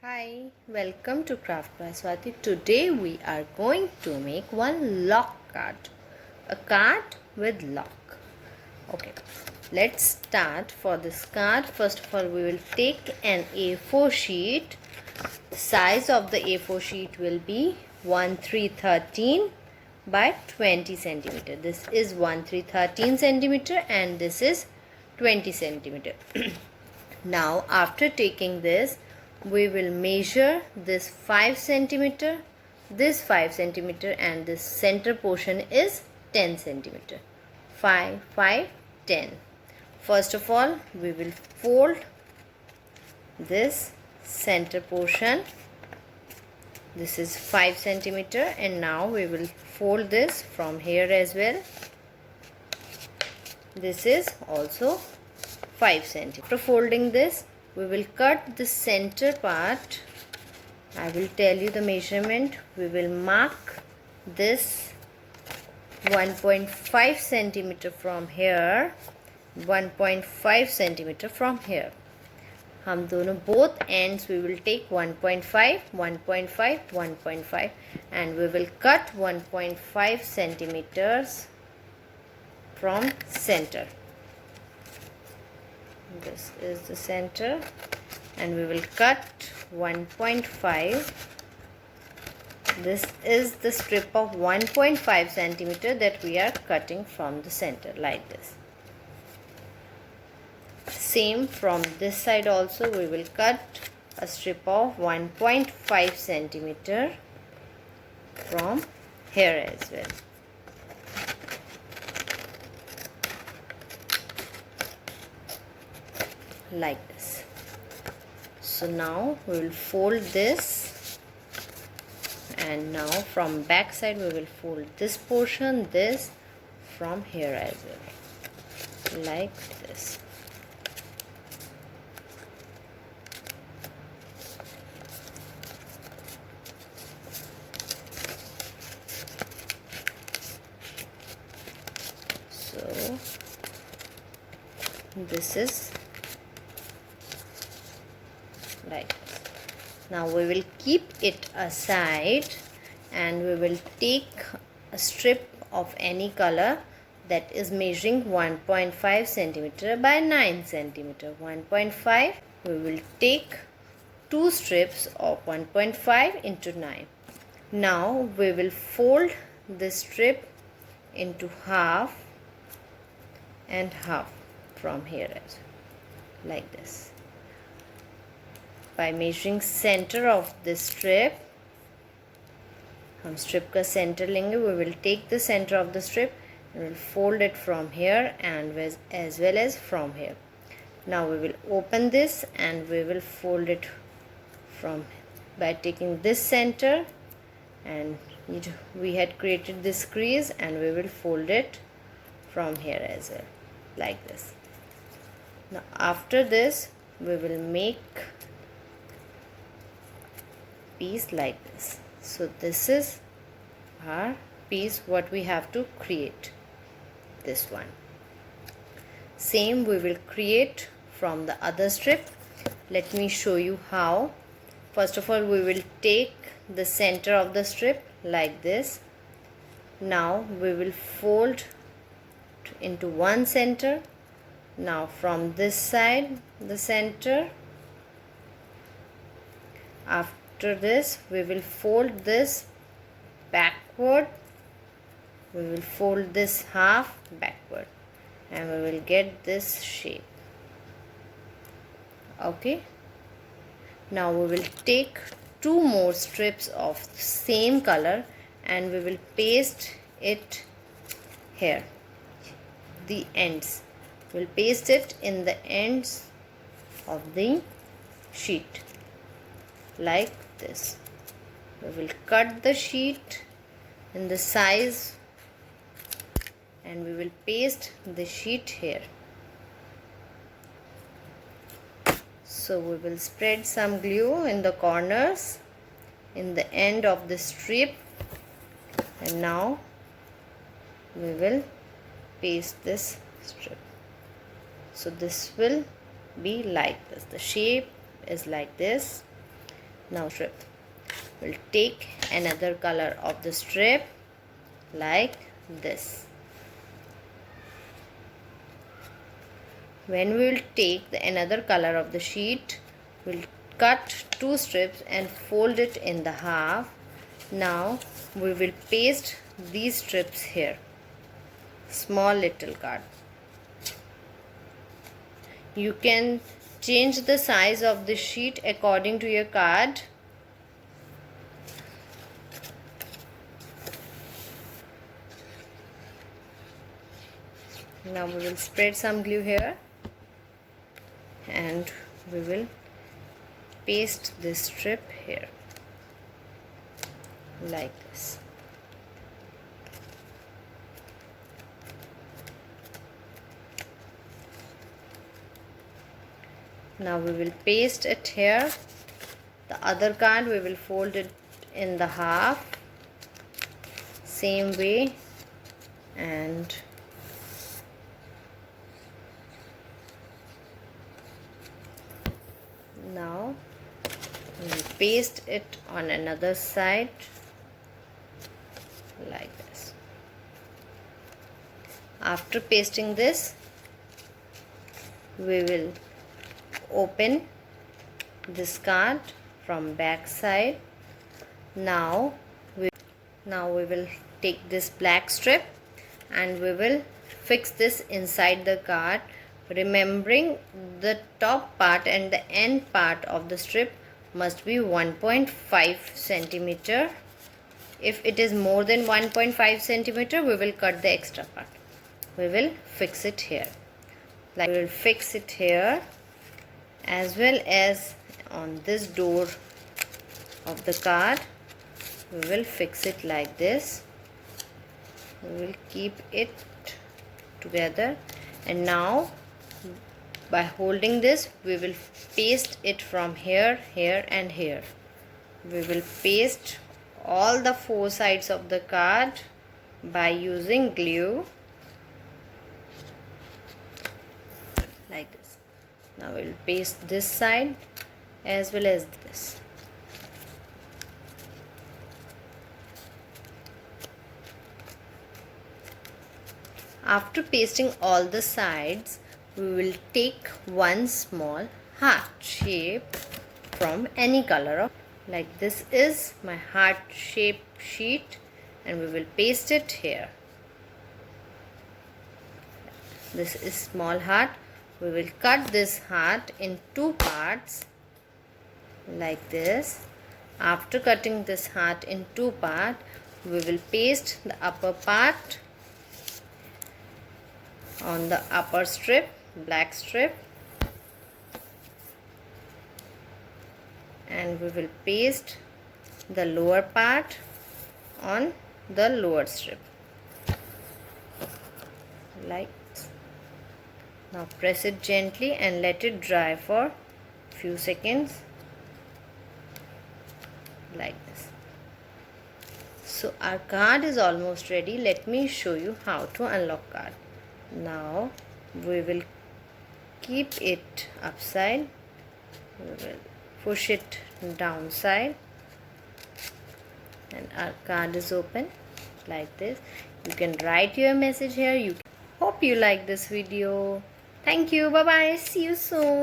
Hi, welcome to Craft by Swati. Today we are going to make one lock card. A card with lock. Okay, let's start. For this card, first of all, we will take an A4 sheet. The size of the A4 sheet will be 1313 by 20 centimeter. This is 1313 centimeter and this is 20 centimeter. Now after taking this, we will measure this 5 centimeter, this 5 centimeter, and this center portion is 10 centimeter. 5, 5, 10. First of all, we will fold this center portion. This is 5 centimeter, and now we will fold this from here as well. This is also 5 centimeter. After folding this, we will cut the center part. I will tell you the measurement. We will mark this 1.5 centimeter from here, 1.5 centimeter from here. हम दोनों both ends we will take 1.5, 1.5, 1.5 and we will cut 1.5 centimeters from center. This is the center and we will cut 1.5. This is the strip of 1.5 centimeter that we are cutting from the center like this. Same from this side also, we will cut a strip of 1.5 centimeter from here as well. Like this. So now we will fold this, and now from back side we will fold this portion, this from here as well, like this. So this is like this. Now we will keep it aside and we will take a strip of any color that is measuring 1.5 centimeter by 9 centimeter. 1.5, we will take two strips of 1.5 into 9. Now we will fold this strip into half and half from here as well, like this. By measuring center of this strip, हम strip का center लेंगे. We will take the center of the strip and will fold it from here and as well as from here. Now we will open this and we will fold it from by taking this center, and we had created this crease and we will fold it from here as well, like this. Now after this, we will make piece like this. So this is our piece what we have to create, this one. Same we will create from the other strip. Let me show you how. First of all, we will take the center of the strip like this. Now we will fold into one center. Now from this side, the center. After this, we will fold this backward. We will fold this half backward and we will get this shape. Okay. Now we will take two more strips of same color and we will paste it here. The ends. We'll paste it in the ends of the sheet like this. We will cut the sheet in the size and we will paste the sheet here. So we will spread some glue in the corners in the end of the strip, and now we will paste this strip. So this will be like this. The shape is like this. Now strip. We'll take another color of the strip like this. When we will take the another color of the sheet, we'll cut 2 strips and fold it in the half. Now we will paste these strips here. Small little card. You can change the size of the sheet according to your card. Now we will spread some glue here and we will paste this strip here like this. Now we will paste it here. The other card we will fold it in the half, same way, and now we will paste it on another side like this. After pasting this, we will open this card from back side. Now we will take this black strip and we will fix this inside the card, remembering the top part and the end part of the strip must be 1.5 centimeter. If it is more than 1.5 centimeter, we will cut the extra part. We will fix it here. Like we will fix it here as well as on this door of the card. We will fix it like this. We will keep it together, and now by holding this we will paste it from here, here and here. We will paste all the 4 sides of the card by using glue like this. Now we will paste this side as well as this. After pasting all the sides, we will take one small heart shape from any color. Like this is my heart shape sheet, and we will paste it here. This is small heart. We will cut this heart in 2 parts like this. After cutting this heart in 2 parts, we will paste the upper part on the upper strip, black strip, and we will paste the lower part on the lower strip like this. Now press it gently and let it dry for few seconds like this. So our card is almost ready. Let me show you how to unlock card. Now we will keep it upside. We will push it downside and our card is open like this. You can write your message here. Hope you like this video. Thank you. Bye bye. See you soon.